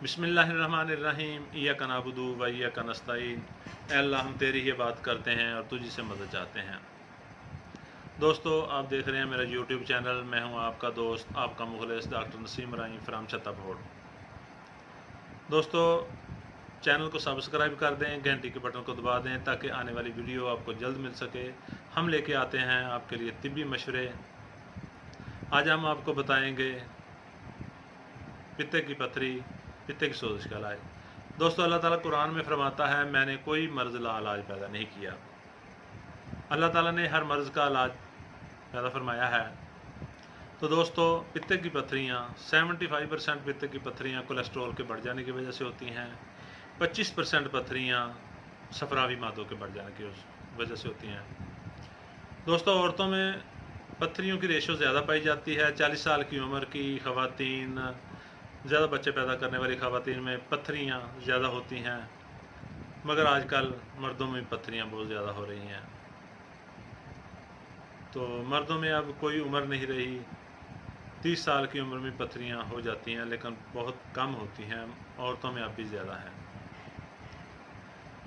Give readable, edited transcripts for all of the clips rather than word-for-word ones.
बिस्मिल्लाहिर्रहमानिर्रहीम इय्याका नअबुदु व इय्याका नस्तईन। ऐ अल्लाह, हम तेरी ही बात करते हैं और तुझी से मदद चाहते हैं। दोस्तों, आप देख रहे हैं मेरा यूट्यूब चैनल। मैं हूं आपका दोस्त, आपका मुखलिस डॉक्टर नसीम रहीम फ्राम छत्तापुर। दोस्तों, चैनल को सब्सक्राइब कर दें, घंटी के बटन को दबा दें ताकि आने वाली वीडियो आपको जल्द मिल सके। हम लेके आते हैं आपके लिए तिब्बी मशवरे। आज हम आपको बताएंगे पित्ते की पथरी, पित्ते की सोजिश का इलाज। दोस्तों, अल्लाह ताला कुरान में फरमाता है, मैंने कोई मर्ज़ ला इलाज पैदा नहीं किया। अल्लाह ताला ने हर मर्ज़ का इलाज पैदा फरमाया है। तो दोस्तों, पित्ते की पथरियाँ 75% पित्ते की पथरियाँ कोलेस्ट्रॉल के बढ़ जाने की वजह से होती हैं। 25% पथरियाँ सफरावी मादों के बढ़ जाने की वजह से होती हैं। दोस्तों, औरतों में पथरियों की रेशो ज़्यादा पाई जाती है। 40 साल की उम्र की ख़वातीन, ज़्यादा बच्चे पैदा करने वाली ख़वातीन में पथरियाँ ज़्यादा होती हैं, मगर आजकल मर्दों में पथरियाँ बहुत ज़्यादा हो रही हैं। तो मर्दों में अब कोई उम्र नहीं रही, 30 साल की उम्र में पथरियाँ हो जाती हैं, लेकिन बहुत कम होती हैं। औरतों में अब भी ज़्यादा हैं।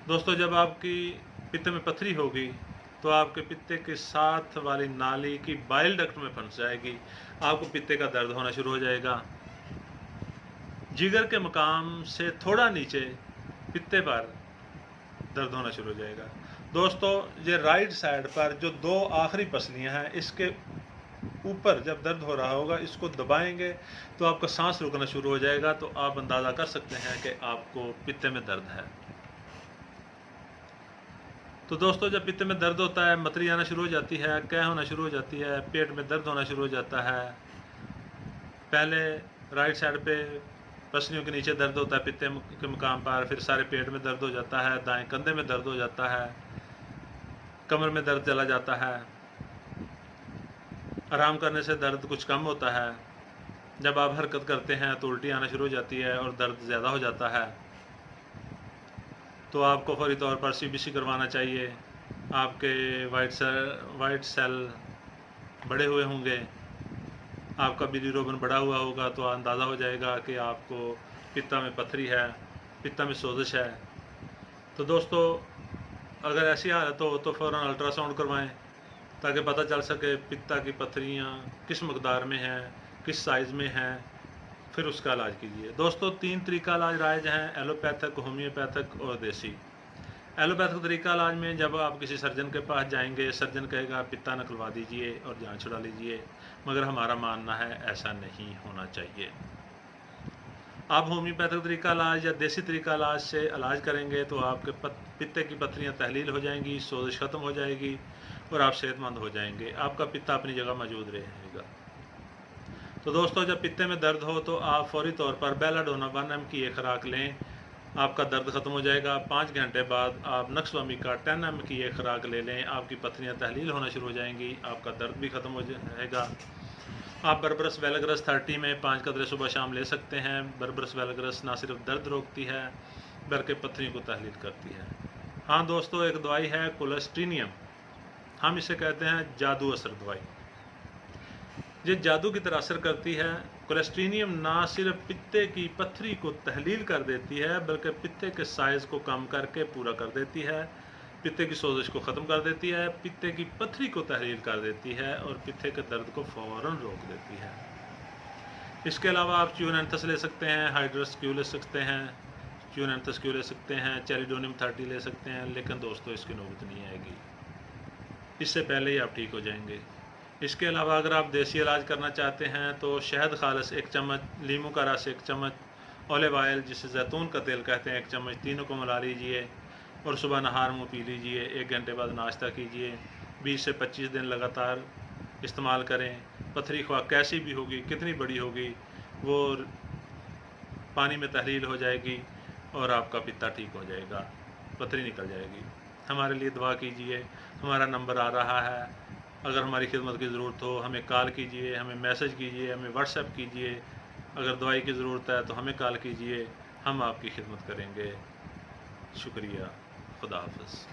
दोस्तों, जब आपकी पित्ते में पथरी होगी तो आपके पित्ते के साथ वाली नाली की बाइल डक्ट में फंस जाएगी। आपको पित्ते का दर्द होना शुरू हो जाएगा। जिगर के मकाम से थोड़ा नीचे पित्ते पर दर्द होना शुरू हो जाएगा। दोस्तों, ये राइट साइड पर जो दो आखिरी पसलियां हैं, इसके ऊपर जब दर्द हो रहा होगा, इसको दबाएंगे तो आपका सांस रुकना शुरू हो जाएगा। तो आप अंदाज़ा कर सकते हैं कि आपको पित्ते में दर्द है। तो दोस्तों, जब पित्ते में दर्द होता है, मतरी आना शुरू हो जाती है, कै होना शुरू हो जाती है, पेट में दर्द होना शुरू हो जाता है। पहले राइट साइड पे पसलियों के नीचे दर्द होता है पित्ते के मुकाम पर, फिर सारे पेट में दर्द हो जाता है, दाएं कंधे में दर्द हो जाता है, कमर में दर्द चला जाता है। आराम करने से दर्द कुछ कम होता है। जब आप हरकत करते हैं तो उल्टी आना शुरू हो जाती है और दर्द ज़्यादा हो जाता है। तो आपको फौरी तौर पर CBC करवाना चाहिए। आपके वाइट सेल बड़े हुए होंगे, आपका बिलीरुबिन बढ़ा हुआ होगा, तो अंदाज़ा हो जाएगा कि आपको पित्ता में पथरी है, पित्ता में सोजिश है। तो दोस्तों, अगर ऐसी हालत हो तो फ़ौरन अल्ट्रासाउंड करवाएं ताकि पता चल सके पित्ता की पथरियाँ किस मकदार में हैं, किस साइज़ में हैं, फिर उसका इलाज कीजिए। दोस्तों, 3 तरीका इलाज राइज हैं, एलोपैथिक, होम्योपैथिक और देसी। एलोपैथिक तरीका इलाज में जब आप किसी सर्जन के पास जाएंगे, सर्जन कहेगा पित्ता निकलवा दीजिए और जान छुड़ा लीजिए, मगर हमारा मानना है ऐसा नहीं होना चाहिए। आप होम्योपैथिक तरीका इलाज या देसी तरीका इलाज से इलाज करेंगे तो आपके पित्ते की पथरियाँ तहलील हो जाएंगी, सोजिश ख़त्म हो जाएगी और आप सेहतमंद हो जाएंगे। आपका पित्ता अपनी जगह मौजूद रहेगा। तो दोस्तों, जब पित्ते में दर्द हो तो आप फौरी तौर पर बेलाडोना 1 mg की एक खुराक लें, आपका दर्द ख़त्म हो जाएगा। 5 घंटे बाद आप नक्सवामी का 10 mg की एक खुराक ले लें, आपकी पथरियाँ तहलील होना शुरू हो जाएंगी, आपका दर्द भी ख़त्म हो जाएगा। आप बर्बरस वेलग्रस 30 में 5 कतरे सुबह शाम ले सकते हैं। बर्बरस वेलग्रस ना सिर्फ दर्द रोकती है बल्कि पथरियों को तहलील करती है। हाँ दोस्तों, एक दवाई है कोलेस्ट्रीनियम, हम इसे कहते हैं जादू असर दवाई। ये जादू की तरह असर करती है। कोलेस्ट्रीनियम ना सिर्फ पित्ते की पथरी को तहलील कर देती है बल्कि पित्ते के साइज़ को कम करके पूरा कर देती है, पित्ते की सोजिश को ख़त्म कर देती है, पित्ते की पथरी को तहलील कर देती है और पित्ते के दर्द को फ़ौरन रोक देती है। इसके अलावा आप च्यूनैंथस ले सकते हैं, हाइड्रस क्यू ले सकते हैं, च्यूनैंथस क्यू ले सकते हैं, चैलिडोनियम 30 ले सकते हैं, लेकिन दोस्तों इसकी नौबत नहीं आएगी, इससे पहले ही आप ठीक हो जाएंगे। इसके अलावा अगर आप देसी इलाज करना चाहते हैं तो शहद खालस 1 चम्मच, लीमू का रस 1 चम्मच, ऑलिव ऑयल जिसे जैतून का तेल कहते हैं 1 चम्मच, तीनों को मिला लीजिए और सुबह नहार मुँह पी लीजिए। 1 घंटे बाद नाश्ता कीजिए। 20 से 25 दिन लगातार इस्तेमाल करें। पथरी ख्वाह कैसी भी होगी, कितनी बड़ी होगी, वो पानी में तहलील हो जाएगी और आपका पित्ता ठीक हो जाएगा, पथरी निकल जाएगी। हमारे लिए दुआ कीजिए। हमारा नंबर आ रहा है। अगर हमारी खिदमत की ज़रूरत हो हमें कॉल कीजिए, हमें मैसेज कीजिए, हमें व्हाट्सएप कीजिए। अगर दवाई की ज़रूरत है तो हमें कॉल कीजिए, हम आपकी खिदमत करेंगे। शुक्रिया। खुदा हाफ़िज़।